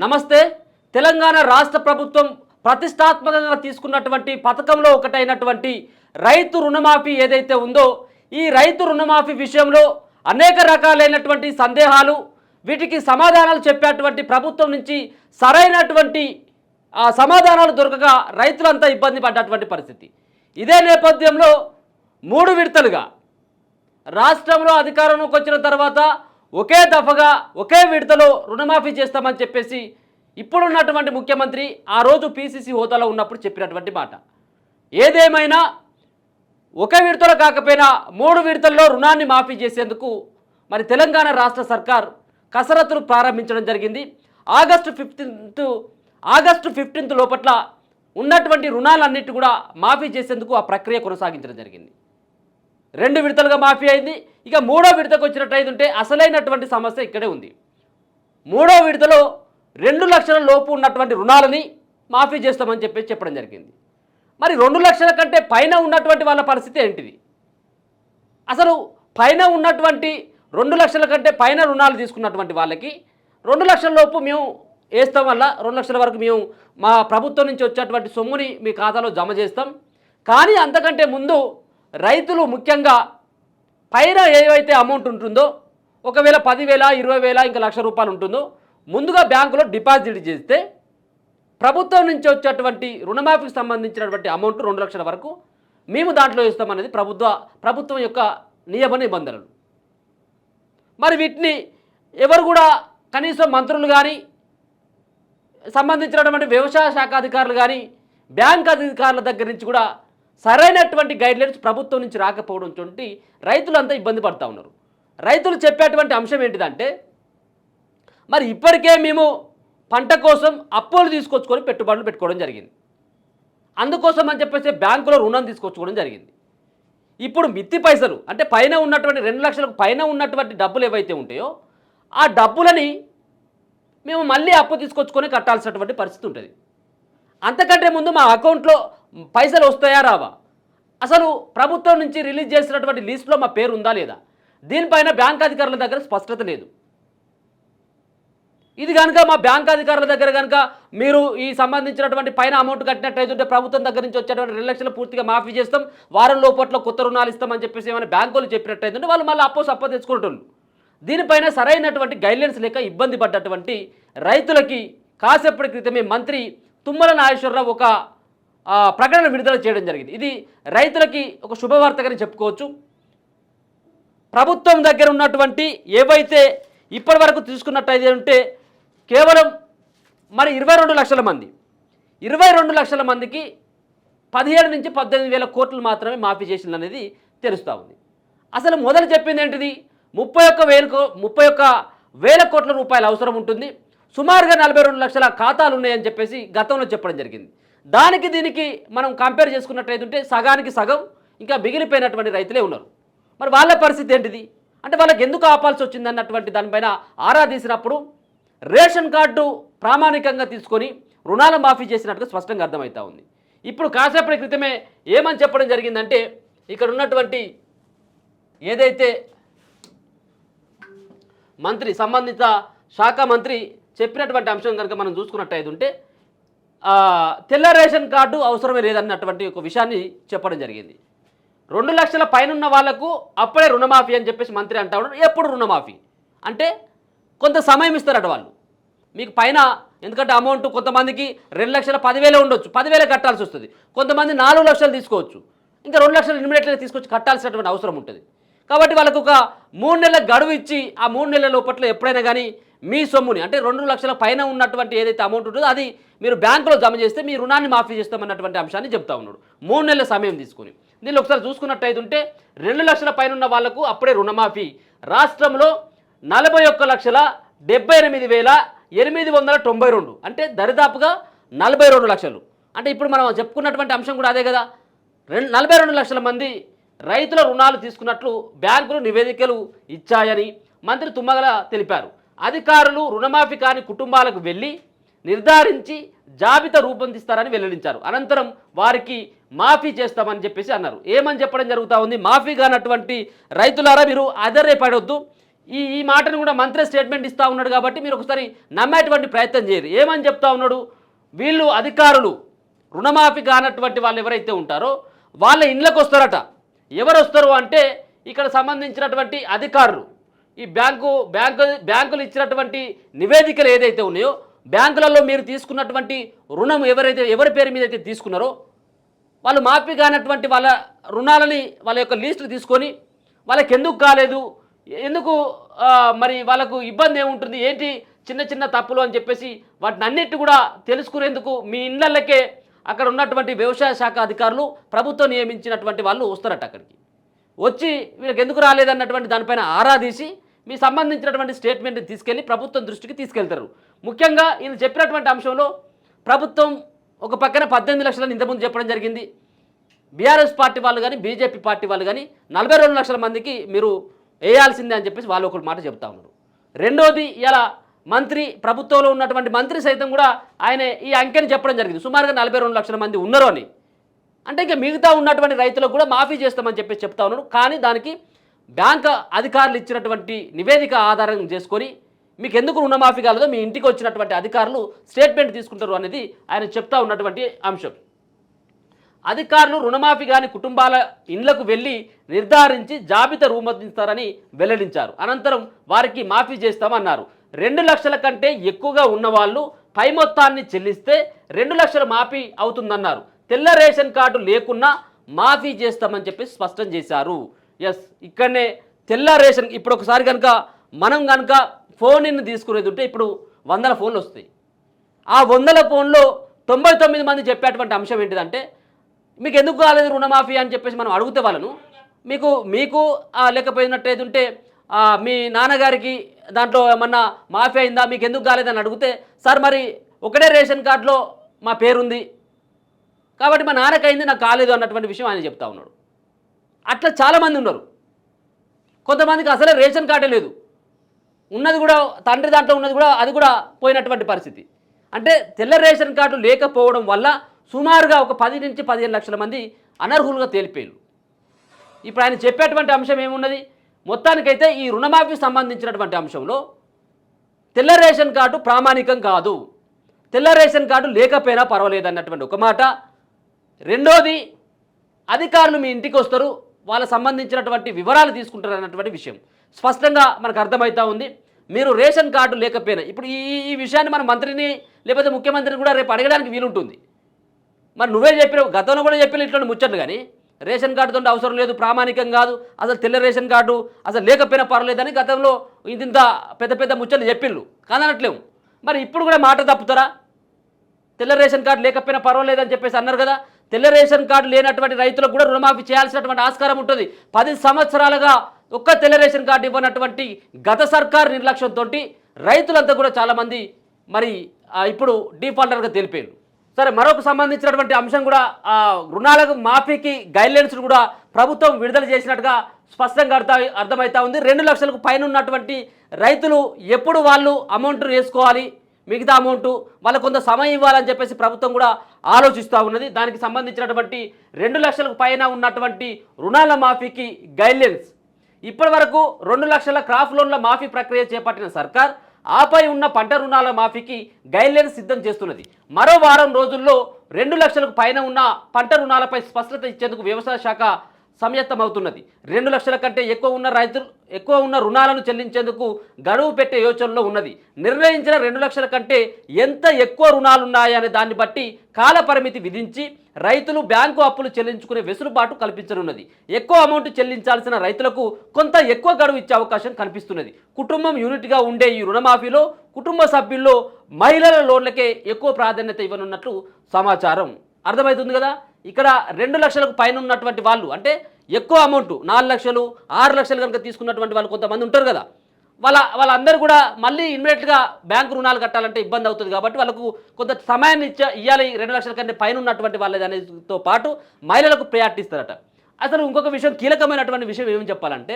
నమస్తే. తెలంగాణ రాష్ట్ర ప్రభుత్వం ప్రతిష్టాత్మకంగా తీసుకున్నటువంటి పథకంలో ఒకటైనటువంటి రైతు రుణమాఫీ ఏదైతే ఉందో, ఈ రైతు రుణమాఫీ విషయంలో అనేక రకాలైనటువంటి సందేహాలు, వీటికి సమాధానాలు చెప్పేటువంటి ప్రభుత్వం నుంచి సరైనటువంటి సమాధానాలు దొరకక రైతులంతా ఇబ్బంది పడ్డటువంటి పరిస్థితి. ఇదే నేపథ్యంలో 3 విడతలుగా రాష్ట్రంలో అధికారంలోకి వచ్చిన తర్వాత ఒకే దఫగా ఒకే విడతలో రుణమాఫీ చేస్తామని చెప్పేసి ఇప్పుడున్నటువంటి ముఖ్యమంత్రి ఆ రోజు పీసీసీ హోదాలో ఉన్నప్పుడు చెప్పినటువంటి మాట. ఏదేమైనా ఒక విడతలో కాకపోయినా 3 విడతల్లో రుణాన్ని మాఫీ చేసేందుకు మరి తెలంగాణ రాష్ట్ర సర్కార్ కసరత్తులు ప్రారంభించడం జరిగింది. ఆగస్టు 15 లోపట్ల ఉన్నటువంటి రుణాలన్నిటి కూడా మాఫీ చేసేందుకు ఆ ప్రక్రియ కొనసాగించడం జరిగింది. 2 విడతలుగా మాఫీ అయింది. ఇక 3వ విడతకు వచ్చినట్టయితే అసలైనటువంటి సమస్య ఇక్కడే ఉంది. 3వ విడతలో 2 లక్షల లోపు ఉన్నటువంటి రుణాలని మాఫీ చేస్తామని చెప్పడం జరిగింది. మరి 2 లక్షల కంటే పైన ఉన్నటువంటి వాళ్ళ పరిస్థితి ఏంటిది? అసలు పైన ఉన్నటువంటి 2 లక్షల కంటే పైన రుణాలు తీసుకున్నటువంటి వాళ్ళకి 2 లక్షల లోపు మేము వేస్తాం వల్ల 2 లక్షల వరకు మేము మా ప్రభుత్వం నుంచి వచ్చేటువంటి సొమ్ముని మీ ఖాతాలో జమ చేస్తాం. కానీ అంతకంటే ముందు రైతులు ముఖ్యంగా పైన ఏవైతే అమౌంట్ ఉంటుందో, ఒకవేళ 10,000, 20,000 ఇంకా ₹1,00,000 ఉంటుందో ముందుగా బ్యాంకులో డిపాజిట్ చేస్తే ప్రభుత్వం నుంచి వచ్చేటువంటి రుణమాఫీకి సంబంధించినటువంటి అమౌంట్ 2 లక్షల వరకు మేము దాంట్లో ఇస్తామనేది ప్రభుత్వం యొక్క నియమ నిబంధనలు. మరి వీటిని ఎవరు కూడా కనీసం మంత్రులు కానీ, సంబంధించినటువంటి వ్యవసాయ శాఖ అధికారులు కానీ, బ్యాంక్ అధికారుల దగ్గర నుంచి కూడా సరైనటువంటి గైడ్లైన్స్ ప్రభుత్వం నుంచి రాకపోవడంతో రైతులంతా ఇబ్బంది పడుతూ ఉన్నారు. రైతులు చెప్పేటువంటి అంశం ఏంటిదంటే, మరి ఇప్పటికే మేము పంట కోసం అప్పులు తీసుకొచ్చుకొని పెట్టుబడులు పెట్టుకోవడం జరిగింది. అందుకోసం అని చెప్పేసి బ్యాంకులో రుణం తీసుకొచ్చుకోవడం జరిగింది. ఇప్పుడు మిత్తి పైసలు అంటే పైన ఉన్నటువంటి 2 లక్షలకు పైన ఉన్నటువంటి డబ్బులు ఏవైతే ఉంటాయో ఆ డబ్బులని మేము మళ్ళీ అప్పు తీసుకొచ్చుకొని కట్టాల్సినటువంటి పరిస్థితి ఉంటుంది. అంతకంటే ముందు మా అకౌంట్లో పైసలు వస్తాయా రావా, అసలు ప్రభుత్వం నుంచి రిలీజ్ చేసినటువంటి లిస్టులో మా పేరు ఉందా లేదా, దీనిపైన బ్యాంక్ అధికారుల దగ్గర స్పష్టత లేదు. ఇది కనుక మా బ్యాంక్ అధికారుల దగ్గర కనుక మీరు ఈ సంబంధించినటువంటి పైన అమౌంట్ కట్టినట్టయితే ప్రభుత్వం దగ్గర నుంచి వచ్చేటువంటి 2 లక్షలు పూర్తిగా మాఫీ చేస్తాం, వారం లోపట్లో కొత్త రుణాలు ఇస్తామని చెప్పేసి ఏమైనా బ్యాంకులు చెప్పినట్టయితే వాళ్ళు మళ్ళీ అప్ప తెచ్చుకుంటున్నారు. దీనిపైన సరైనటువంటి గైడ్లైన్స్ లేక ఇబ్బంది పడ్డటువంటి రైతులకి కాసేపటి క్రితమే మంత్రి తుమ్మల నాగేశ్వరరావు ఒక ప్రకటన విడుదల చేయడం జరిగింది. ఇది రైతులకి ఒక శుభవార్తగానే చెప్పుకోవచ్చు. ప్రభుత్వం దగ్గర ఉన్నటువంటి ఏవైతే ఇప్పటి వరకు తీసుకున్నట్టయితే ఉంటే కేవలం మరి 22 లక్షల మంది 22 లక్షల మందికి 17 నుంచి 18,000 కోట్లు మాత్రమే మాఫీ చేసిందనేది తెలుస్తూ ఉంది. అసలు మొదలు చెప్పింది ఏంటిది, 31,000 కోట్ల రూపాయల అవసరం ఉంటుంది, సుమారుగా 42 లక్షల ఖాతాలు ఉన్నాయని చెప్పేసి గతంలో చెప్పడం జరిగింది. దానికి దీనికి మనం కంపేర్ చేసుకున్నట్టయితే సగానికి సగం ఇంకా మిగిలిపోయినటువంటి రైతులే ఉన్నారు. మరి వాళ్ళ పరిస్థితి ఏంటిది అంటే వాళ్ళకి ఎందుకు ఆపాల్సి వచ్చింది అన్నటువంటి దానిపైన ఆరా తీసినప్పుడు రేషన్ కార్డు ప్రామాణికంగా తీసుకొని రుణాల మాఫీ చేసినట్టుగా స్పష్టంగా అర్థమవుతా ఉంది. ఇప్పుడు కాసేపటి క్రితమే ఏమని చెప్పడం జరిగిందంటే, ఇక్కడ ఉన్నటువంటి ఏదైతే మంత్రి సంబంధిత శాఖ మంత్రి చెప్పినటువంటి అంశం కనుక మనం చూసుకున్నట్టయితే తెల్ల రేషన్ కార్డు అవసరమే లేదన్నటువంటి ఒక విషయాన్ని చెప్పడం జరిగింది. 2 లక్షల పైన ఉన్న వాళ్లకు అప్పుడే రుణమాఫీ అని చెప్పేసి మంత్రి అంటా ఉన్నారు. ఎప్పుడు రుణమాఫీ అంటే కొంత సమయం ఇస్తారట వాళ్ళు మీకు పైన, ఎందుకంటే అమౌంట్ కొంతమందికి 2,10,000 ఉండొచ్చు, 10,000 కట్టాల్సి వస్తుంది, కొంతమంది 4 లక్షలు తీసుకోవచ్చు, ఇంకా 2 లక్షలు ఇమ్మీడియట్గా తీసుకొచ్చి కట్టాల్సినటువంటి అవసరం ఉంటుంది. కాబట్టి వాళ్ళకు ఒక 3 నెలల గడువు ఇచ్చి ఆ 3 నెలల లోపల ఎప్పుడైనా కానీ మీ సొమ్ముని అంటే 2 లక్షల పైన ఉన్నటువంటి ఏదైతే అమౌంట్ ఉంటుందో అది మీరు బ్యాంకులో జమ చేస్తే మీ రుణాన్ని మాఫీ చేస్తామన్నటువంటి అంశాన్ని చెప్తా ఉన్నాడు. 3 నెలల సమయం తీసుకుని దీన్ని ఒకసారి చూసుకున్నట్టయితే 2 లక్షల పైన ఉన్న వాళ్లకు అప్పుడే రుణమాఫీ. రాష్ట్రంలో 41,78,892 అంటే దరిదాపుగా 42 లక్షలు. అంటే ఇప్పుడు మనం చెప్పుకున్నటువంటి అంశం కూడా అదే కదా, 42 లక్షల మంది రైతుల రుణాలు తీసుకున్నట్లు బ్యాంకులు నివేదికలు ఇచ్చాయని మంత్రి తుమ్మల తెలిపారు. అధికారులు రుణమాఫీ కాని కుటుంబాలకు వెళ్ళి నిర్ధారించి జాబితా రూపొందిస్తారని వెల్లడించారు. అనంతరం వారికి మాఫీ చేస్తామని చెప్పేసి అన్నారు. ఏమని చెప్పడం జరుగుతూ ఉంది, మాఫీ కానటువంటి రైతులారా మీరు ఆశ్చర్యపడొద్దు, ఈ మాటను కూడా మంత్రి స్టేట్మెంట్ ఇస్తూ ఉన్నాడు కాబట్టి మీరు ఒకసారి నమ్మేటువంటి ప్రయత్నం చేయరు. ఏమని చెప్తా ఉన్నాడు, వీళ్ళు అధికారులు రుణమాఫీ కానటువంటి వాళ్ళు ఎవరైతే ఉంటారో వాళ్ళ ఇండ్లకు వస్తారట. ఎవరు వస్తారు అంటే ఇక్కడ సంబంధించినటువంటి అధికారులు, ఈ బ్యాంకులు ఇచ్చినటువంటి నివేదికలు ఏదైతే ఉన్నాయో బ్యాంకులలో మీరు తీసుకున్నటువంటి రుణం ఎవరి పేరు మీద అయితే తీసుకున్నారో వాళ్ళు మాఫీ కానటువంటి వాళ్ళ రుణాలని వాళ్ళ యొక్క లిస్టులు తీసుకొని వాళ్ళకి ఎందుకు కాలేదు, ఎందుకు మరి వాళ్ళకు ఇబ్బంది ఏముంటుంది, ఏంటి చిన్న చిన్న తప్పులు అని చెప్పేసి వాటిని అన్నిటి కూడా తెలుసుకునేందుకు మీ ఇళ్ళకే అక్కడ ఉన్నటువంటి వ్యవసాయ శాఖ అధికారులు ప్రభుత్వం నియమించినటువంటి వాళ్ళు వస్తారట. అక్కడికి వచ్చి వీళ్ళకి ఎందుకు రాలేదన్నటువంటి దానిపైన ఆరా తీసి మీ సంబంధించినటువంటి స్టేట్మెంట్ని తీసుకెళ్ళి ప్రభుత్వం దృష్టికి తీసుకెళ్తారు. ముఖ్యంగా ఈయన చెప్పినటువంటి అంశంలో ప్రభుత్వం ఒక పక్కన 18 లక్షలని ఇంతకుముందు చెప్పడం జరిగింది. బీఆర్ఎస్ పార్టీ వాళ్ళు కానీ బీజేపీ పార్టీ వాళ్ళు కానీ 42 లక్షల మందికి మీరు వేయాల్సిందే అని చెప్పేసి వాళ్ళు ఒక మాట చెప్తా ఉన్నారు. రెండోది ఇలా మంత్రి ప్రభుత్వంలో ఉన్నటువంటి మంత్రి సైతం కూడా ఆయన ఈ అంకెని చెప్పడం జరిగింది, సుమారుగా 42 లక్షల మంది ఉన్నారు అని. అంటే ఇంకా మిగతా ఉన్నటువంటి రైతులకు కూడా మాఫీ చేస్తామని చెప్పేసి చెప్తా ఉన్నాడు. కానీ దానికి బ్యాంక్ అధికారులు ఇచ్చినటువంటి నివేదిక ఆధారం చేసుకొని మీకు ఎందుకు రుణమాఫీ కాలేదో మీ ఇంటికి వచ్చినటువంటి అధికారులు స్టేట్మెంట్ తీసుకుంటారు అనేది ఆయన చెప్తా ఉన్నటువంటి అంశం. అధికారులు రుణమాఫీ కాని కుటుంబాల ఇండ్లకు వెళ్ళి నిర్ధారించి జాబితా రూపొందిస్తారని వెల్లడించారు. అనంతరం వారికి మాఫీ చేస్తామన్నారు. 2 లక్షల కంటే ఎక్కువగా ఉన్నవాళ్ళు పై మొత్తాన్ని చెల్లిస్తే 2 లక్షలు మాఫీ అవుతుందన్నారు. తెల్ల రేషన్ కార్డు లేకున్నా మాఫీ చేస్తామని చెప్పి స్పష్టం చేశారు. ఎస్, ఇక్కడనే తెల్ల రేషన్ ఇప్పుడు ఒకసారి కనుక మనం కనుక ఫోన్ని తీసుకునేది ఉంటే ఇప్పుడు 100 ఫోన్లు వస్తాయి. ఆ 100 ఫోన్లో 99 మంది చెప్పేటువంటి అంశం ఏంటిదంటే మీకు ఎందుకు కాలేదు రుణమాఫీ అని చెప్పేసి మనం అడిగితే వాళ్ళను మీకు లేకపోయినట్టయితే ఉంటే మీ నాన్నగారికి దాంట్లో ఏమన్నా మాఫీ అయిందా, మీకు ఎందుకు కాలేదని అడిగితే సార్ మరి ఒకటే రేషన్ కార్డులో మా పేరుంది కాబట్టి మా నాన్నకైంది నాకు కాలేదు అన్నటువంటి విషయం ఆయన చెప్తా ఉన్నాడు. అట్లా చాలామంది ఉన్నారు. కొంతమందికి అసలే రేషన్ కార్డే లేదు, ఉన్నది కూడా తండ్రి దాంట్లో ఉన్నది కూడా అది కూడా పోయినటువంటి పరిస్థితి. అంటే తెల్ల రేషన్ కార్డు లేకపోవడం వల్ల సుమారుగా ఒక 10 నుంచి 15 లక్షల మంది అనర్హులుగా తేలిపోయారు. ఇప్పుడు ఆయన చెప్పేటువంటి అంశం ఏమున్నది, మొత్తానికైతే ఈ రుణమాఫీ సంబంధించినటువంటి అంశంలో తెల్ల రేషన్ కార్డు ప్రామాణికం కాదు, తెల్ల రేషన్ కార్డు లేకపోయినా పర్వాలేదు అన్నటువంటి ఒక మాట. రెండోది అధికారులు మీ ఇంటికి వస్తారు, వాళ్ళ సంబంధించినటువంటి వివరాలు తీసుకుంటారు అన్నటువంటి విషయం స్పష్టంగా మనకు అర్థమవుతా ఉంది. మీరు రేషన్ కార్డు లేకపోయినా ఇప్పుడు ఈ విషయాన్ని మన మంత్రిని లేకపోతే ముఖ్యమంత్రిని కూడా రేపు అడగడానికి వీలుంటుంది. మరి నువ్వే చెప్పినావు, గతంలో కూడా చెప్పిన ఇట్లా ముచ్చట్లు, కానీ రేషన్ కార్డుతో అవసరం లేదు, ప్రామాణికం కాదు, అసలు తెల్ల రేషన్ కార్డు అసలు లేకపోయినా పర్వాలేదని గతంలో ఇంత పెద్ద పెద్ద ముచ్చట్లు చెప్పిళ్ళు కాదనట్లేము. మరి ఇప్పుడు కూడా మాట తప్పుతారా? తెల్ల రేషన్ కార్డు లేకపోయినా పర్వాలేదని చెప్పేసి అన్నారు కదా. తెల్ల రేషన్ కార్డు లేనటువంటి రైతులకు కూడా రుణమాఫీ చేయాల్సినటువంటి ఆస్కారం ఉంటుంది. 10 సంవత్సరాలుగా ఒక్క తెల్ల రేషన్ కార్డు ఇవ్వనటువంటి గత సర్కారు నిర్లక్ష్యంతో రైతులంతా కూడా చాలామంది మరి ఇప్పుడు డిఫాల్టర్గా తెలిపారు. సరే, మరొక సంబంధించినటువంటి అంశం కూడా రుణాలకు మాఫీకి గైడ్లైన్స్ కూడా ప్రభుత్వం విడుదల చేసినట్టుగా స్పష్టంగా అర్థమవుతా ఉంది. 2 లక్షలకు పైన ఉన్నటువంటి రైతులు ఎప్పుడు వాళ్ళు అమౌంట్ వేసుకోవాలి, మిగతా అమౌంట్ వాళ్ళకు కొంత సమయం ఇవ్వాలని చెప్పేసి ప్రభుత్వం కూడా ఆలోచిస్తూ ఉన్నది. దానికి సంబంధించినటువంటి 2 లక్షలకు పైన ఉన్నటువంటి రుణాల మాఫీకి గైడ్లైన్స్ ఇప్పటి వరకు 2 లక్షల క్రాప్ లోన్ల మాఫీ ప్రక్రియ చేపట్టిన సర్కార్ ఆపై ఉన్న పంట రుణాల మాఫీకి గైడ్లైన్స్ సిద్ధం చేస్తున్నది. మరో వారం రోజుల్లో 2 లక్షలకు పైన ఉన్న పంట రుణాలపై స్పష్టత ఇచ్చేందుకు వ్యవసాయ శాఖ సంయత్తమవుతున్నది. 2 లక్షల కంటే ఎక్కువ ఉన్న రుణాలను చెల్లించేందుకు గడువు పెట్టే యోచనలో ఉన్నది. నిర్ణయించిన 2 లక్షల కంటే ఎంత ఎక్కువ రుణాలు ఉన్నాయనే దాన్ని బట్టి కాల పరిమితి విధించి రైతులు బ్యాంకు అప్పులు చెల్లించుకునే వెసులుబాటు కల్పించనున్నది. ఎక్కువ అమౌంట్ చెల్లించాల్సిన రైతులకు కొంత ఎక్కువ గడువు ఇచ్చే అవకాశం కనిపిస్తున్నది. కుటుంబం యూనిట్గా ఉండే ఈ రుణమాఫీలో కుటుంబ సభ్యుల్లో మహిళల లోన్లకే ఎక్కువ ప్రాధాన్యత ఇవ్వనున్నట్లు సమాచారం. అర్థమవుతుంది కదా. ఇక్కడ 2 లక్షలకు పైన ఉన్నటువంటి వాళ్ళు అంటే ఎక్కువ అమౌంట్ 4 లక్షలు 6 లక్షలు కనుక తీసుకున్నటువంటి వాళ్ళు కొంతమంది ఉంటారు కదా, వాళ్ళందరూ కూడా మళ్ళీ ఇమ్మీడియట్గా బ్యాంకు రుణాలు కట్టాలంటే ఇబ్బంది అవుతుంది. కాబట్టి వాళ్ళకు కొంత సమయాన్ని ఇవ్వాలి. 2 లక్షల కంటే పైన ఉన్నటువంటి వాళ్ళ అనేతో పాటు మహిళలకు ప్రయారిటీ ఇస్తారట. అసలు ఇంకొక విషయం, కీలకమైనటువంటి విషయం ఏమని చెప్పాలంటే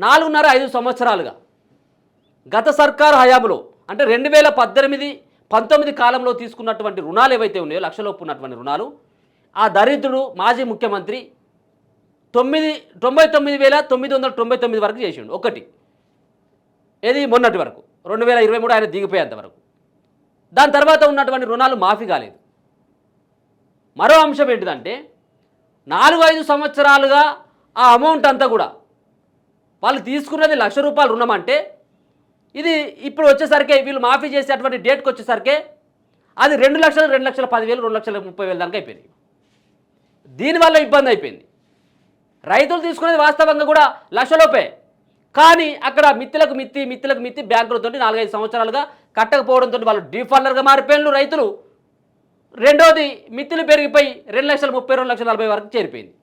4.5 సంవత్సరాలుగా గత సర్కారు హయాంలో అంటే 2018-19 కాలంలో తీసుకున్నటువంటి రుణాలు ఏవైతే ఉన్నాయో లక్షలోపు ఉన్నటువంటి రుణాలు ఆ దరిద్రుడు మాజీ ముఖ్యమంత్రి 99,999 వరకు చేసిండు. ఒకటి ఏది మొన్నటి వరకు 2023 ఆయన దిగిపోయేంత వరకు. దాని తర్వాత ఉన్నటువంటి రుణాలు మాఫీ కాలేదు. మరో అంశం ఏంటిదంటే 4-5 సంవత్సరాలుగా ఆ అమౌంట్ అంతా కూడా వాళ్ళు తీసుకున్నది ₹1,00,000 రుణం అంటే ఇది ఇప్పుడు వచ్చేసరికి వీళ్ళు మాఫీ చేసేటువంటి డేట్కి వచ్చేసరికి అది 2 లక్షలు, 2,10,000, 2,30,000 దాకా అయిపోయింది. దీనివల్ల ఇబ్బంది అయిపోయింది. రైతులు తీసుకునేది వాస్తవంగా కూడా లక్షలోపే, కానీ అక్కడ మిత్తులకు మిత్తి బ్యాంకులతో 4-5 సంవత్సరాలుగా కట్టకపోవడంతో వాళ్ళు డీఫాల్టర్గా మారిపోయిన రైతులు. రెండోది మిత్తులు పెరిగిపోయి 2,30,000, 2,40,000 వరకు చేరిపోయింది.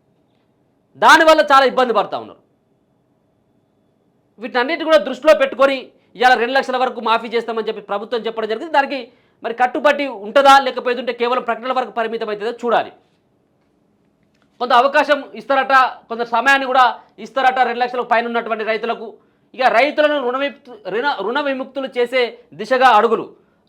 దానివల్ల చాలా ఇబ్బంది పడుతూ ఉన్నారు. వీటన్నిటి కూడా దృష్టిలో పెట్టుకొని ఇవాళ 2 లక్షల వరకు మాఫీ చేస్తామని చెప్పి ప్రభుత్వం చెప్పడం జరిగింది. దానికి మరి కట్టుబడి ఉంటుందా లేకపోతే కేవలం ప్రకటనల వరకు పరిమితం అవుతుందో చూడాలి. కొంత అవకాశం ఇస్తారట, కొంత సమయాన్ని కూడా ఇస్తారట 2 లక్షలకు పైన ఉన్నటువంటి రైతులకు. ఇక రైతులను రుణ విముక్తులు చేసే దిశగా అడుగులు.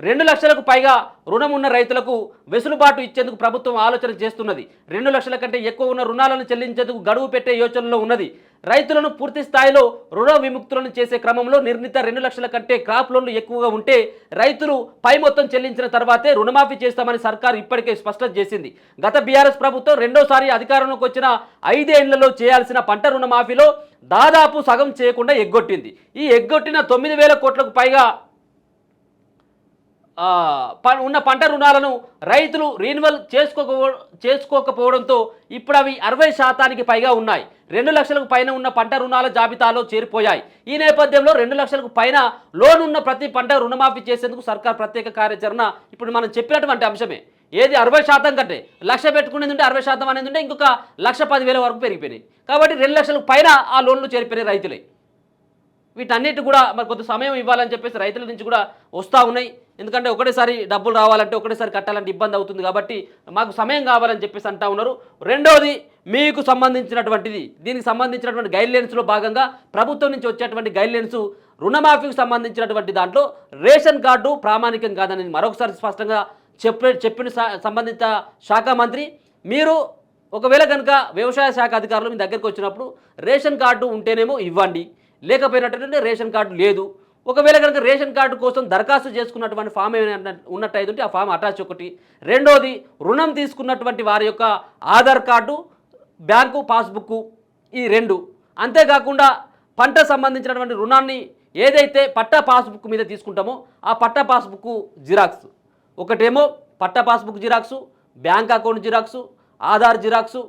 2 లక్షలకు పైగా రుణం ఉన్న రైతులకు వెసులుబాటు ఇచ్చేందుకు ప్రభుత్వం ఆలోచన చేస్తున్నది. 2 లక్షల కంటే ఎక్కువ ఉన్న రుణాలను చెల్లించేందుకు గడువు పెట్టే యోచనలో ఉన్నది. రైతులను పూర్తి స్థాయిలో రుణ విముక్తులను చేసే క్రమంలో నిర్ణీత 2 లక్షల కంటే క్రాప్ లోన్లు ఎక్కువగా ఉంటే రైతులు పై మొత్తం చెల్లించిన తర్వాతే రుణమాఫీ చేస్తామని సర్కారు ఇప్పటికే స్పష్టం చేసింది. గత బీఆర్ఎస్ ప్రభుత్వం రెండోసారి అధికారంలోకి వచ్చిన 5 ఏళ్లలో చేయాల్సిన పంట రుణమాఫీలో దాదాపు సగం చేయకుండా ఎగ్గొట్టింది. ఈ ఎగ్గొట్టిన 9,000 కోట్లకు పైగా ఉన్న పంట రుణాలను రైతులు రీన్యువల్ చేసుకోకపోవడంతో ఇప్పుడు అవి 60% పైగా ఉన్నాయి. 2 లక్షలకు పైన ఉన్న పంట రుణాల జాబితాలో చేరిపోయాయి. ఈ నేపథ్యంలో 2 లక్షలకు పైన లోన్ ఉన్న ప్రతి పంట రుణమాఫీ చేసేందుకు సర్కార్ ప్రత్యేక కార్యాచరణ ఇప్పుడు మనం చెప్పినటువంటి అంశమే. ఏది 60% కంటే లక్ష పెట్టుకునేది ఉంటే 60% అనేది ఉంటే ఇంకొక 1,10,000 వరకు పెరిగిపోయినాయి. కాబట్టి 2 లక్షలకు పైన ఆ లోన్లు చేరిపోయినాయి రైతులే. వీటన్నిటి కూడా మరి కొంత సమయం ఇవ్వాలని చెప్పేసి రైతుల నుంచి కూడా వస్తూ ఉన్నాయి. ఎందుకంటే ఒకటేసారి డబ్బులు రావాలంటే ఒకటేసారి కట్టాలంటే ఇబ్బంది అవుతుంది. కాబట్టి మాకు సమయం కావాలని చెప్పేసి అంటా ఉన్నారు. రెండోది మీకు సంబంధించినటువంటిది, దీనికి సంబంధించినటువంటి గైడ్లైన్స్లో భాగంగా ప్రభుత్వం నుంచి వచ్చేటువంటి గైడ్లైన్స్ రుణమాఫీకి సంబంధించినటువంటి దాంట్లో రేషన్ కార్డు ప్రామాణికం కాదని మరొకసారి స్పష్టంగా చెప్పిన సంబంధిత శాఖ మంత్రి. మీరు ఒకవేళ కనుక వ్యవసాయ శాఖ అధికారులు మీ దగ్గరికి వచ్చినప్పుడు రేషన్ కార్డు ఉంటేనేమో ఇవ్వండి, లేకపోయినట్టు రేషన్ కార్డు లేదు. ఒకవేళ కనుక రేషన్ కార్డు కోసం దరఖాస్తు చేసుకున్నటువంటి ఫామ్ ఏమైనా ఉన్నట్టయితే ఆ ఫామ్ అటాచ్ ఒకటి. రెండోది రుణం తీసుకున్నటువంటి వారి యొక్క ఆధార్ కార్డు, బ్యాంకు పాస్బుక్, ఈ 2. అంతేకాకుండా పంట సంబంధించినటువంటి రుణాన్ని ఏదైతే పట్టా పాస్బుక్ మీద తీసుకుంటామో ఆ పట్టా పాస్బుక్ జిరాక్స్ ఒకటేమో, పట్టా passbook xerox, bank account xerox, Aadhaar xerox,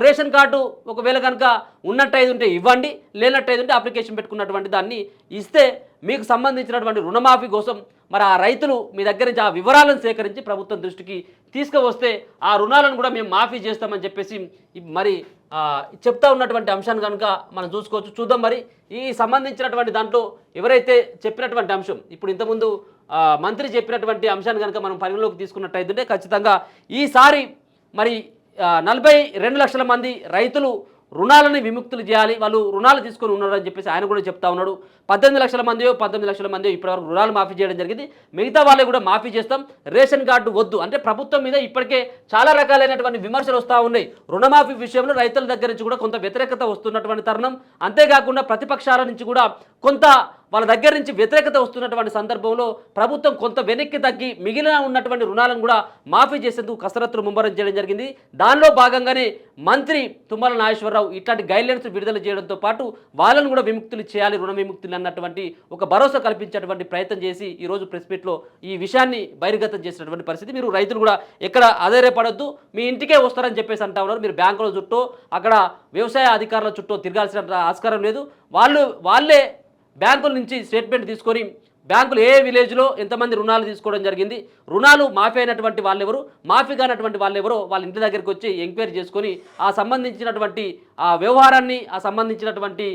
ration card ఒకవేళ కనుక ఉన్నట్టయితే ఇవ్వండి, లేనట్టయితే అప్లికేషన్ పెట్టుకున్నటువంటి దాన్ని ఇస్తే మీకు సంబంధించినటువంటి రుణమాఫీ కోసం మరి ఆ రైతులు మీ దగ్గర నుంచి ఆ వివరాలను సేకరించి ప్రభుత్వం దృష్టికి తీసుకువస్తే ఆ రుణాలను కూడా మేము మాఫీ చేస్తామని చెప్పేసి మరి చెప్తా ఉన్నటువంటి అంశాన్ని కనుక మనం చూసుకోవచ్చు. చూద్దాం మరి ఈ సంబంధించినటువంటి దాంట్లో ఎవరైతే చెప్పినటువంటి అంశం ఇప్పుడు ఇంతకుముందు మంత్రి చెప్పినటువంటి అంశాన్ని కనుక మనం పరిగణలోకి తీసుకున్నట్టయితే ఖచ్చితంగా ఈసారి మరి 42 లక్షల మంది రైతులు రుణాలను విముక్తులు చేయాలి, వాళ్ళు రుణాలు తీసుకొని ఉన్నారని చెప్పేసి ఆయన కూడా చెప్తా ఉన్నాడు. 18 లక్షల మంది ఇప్పటివరకు రుణాలు మాఫీ చేయడం జరిగింది. మిగతా వాళ్ళే కూడా మాఫీ చేస్తాం, రేషన్ కార్డు వద్దు అంటే ప్రభుత్వం మీద ఇప్పటికే చాలా రకాలైనటువంటి విమర్శలు వస్తూ ఉన్నాయి. రుణమాఫీ విషయంలో రైతుల దగ్గర నుంచి కూడా కొంత వ్యతిరేకత వస్తున్నటువంటి తరుణం. అంతేకాకుండా ప్రతిపక్షాల నుంచి కూడా కొంత వాళ్ళ దగ్గర నుంచి వ్యతిరేకత వస్తున్నటువంటి సందర్భంలో ప్రభుత్వం కొంత వెనక్కి తగ్గి మిగిలిన ఉన్నటువంటి రుణాలను కూడా మాఫీ చేసేందుకు కసరత్తులు ముమ్మరం చేయడం జరిగింది. దానిలో భాగంగానే మంత్రి తుమ్మల నాగేశ్వరరావు ఇట్లాంటి గైడ్లైన్స్ విడుదల చేయడంతో పాటు వాళ్ళను కూడా విముక్తులు చేయాలి, రుణ విముక్తులు అన్నటువంటి ఒక భరోసా కల్పించేటువంటి ప్రయత్నం చేసి ఈరోజు ప్రెస్ మీట్లో ఈ విషయాన్ని బహిర్గతం చేసినటువంటి పరిస్థితి. మీరు రైతులు కూడా ఎక్కడ ఆధారపడద్దు, మీ ఇంటికే వస్తారని చెప్పేసి అంటా ఉన్నారు. మీరు బ్యాంకుల చుట్టూ అక్కడ వ్యవసాయ అధికారుల చుట్టూ తిరగాల్సిన ఆస్కారం లేదు. వాళ్ళే బ్యాంకుల నుంచి స్టేట్మెంట్ తీసుకొని బ్యాంకులు ఏ విలేజ్లో ఎంతమంది రుణాలు తీసుకోవడం జరిగింది, రుణాలు మాఫీ అయినటువంటి వాళ్ళెవరు, మాఫీ కానటువంటి వాళ్ళెవరో వాళ్ళ ఇంటి దగ్గరికి వచ్చి ఎంక్వైరీ చేసుకొని ఆ సంబంధించినటువంటి ఆ వ్యవహారాన్ని ఆ సంబంధించినటువంటి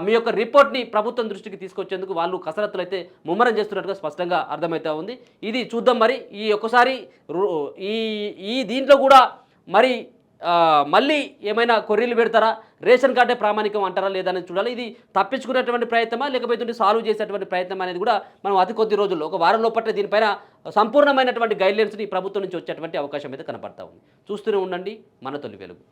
మీ యొక్క రిపోర్ట్ని ప్రభుత్వం దృష్టికి తీసుకొచ్చేందుకు వాళ్ళు కసరత్తులు అయితే ముమ్మరం చేస్తున్నట్టుగా స్పష్టంగా అర్థమవుతా ఉంది. ఇది చూద్దాం మరి ఈ ఒక్కసారి ఈ దీంట్లో కూడా మరి మళ్ళీ ఏమైనా కొర్రీలు పెడతారా, రేషన్ కార్డే ప్రామాణికం అంటారా లేదని చూడాలి. ఇది తప్పించుకునేటువంటి ప్రయత్నమా లేకపోతే సాల్వ్ చేసేటువంటి ప్రయత్నం అనేది కూడా మనం అతి కొద్ది రోజుల్లో ఒక వారం లోపల దీనిపైన సంపూర్ణమైనటువంటి గైడ్లైన్స్ని ప్రభుత్వం నుంచి వచ్చేటువంటి అవకాశం అయితే కనపడతా ఉంది. చూస్తూనే ఉండండి మన తొలి వెలుగు.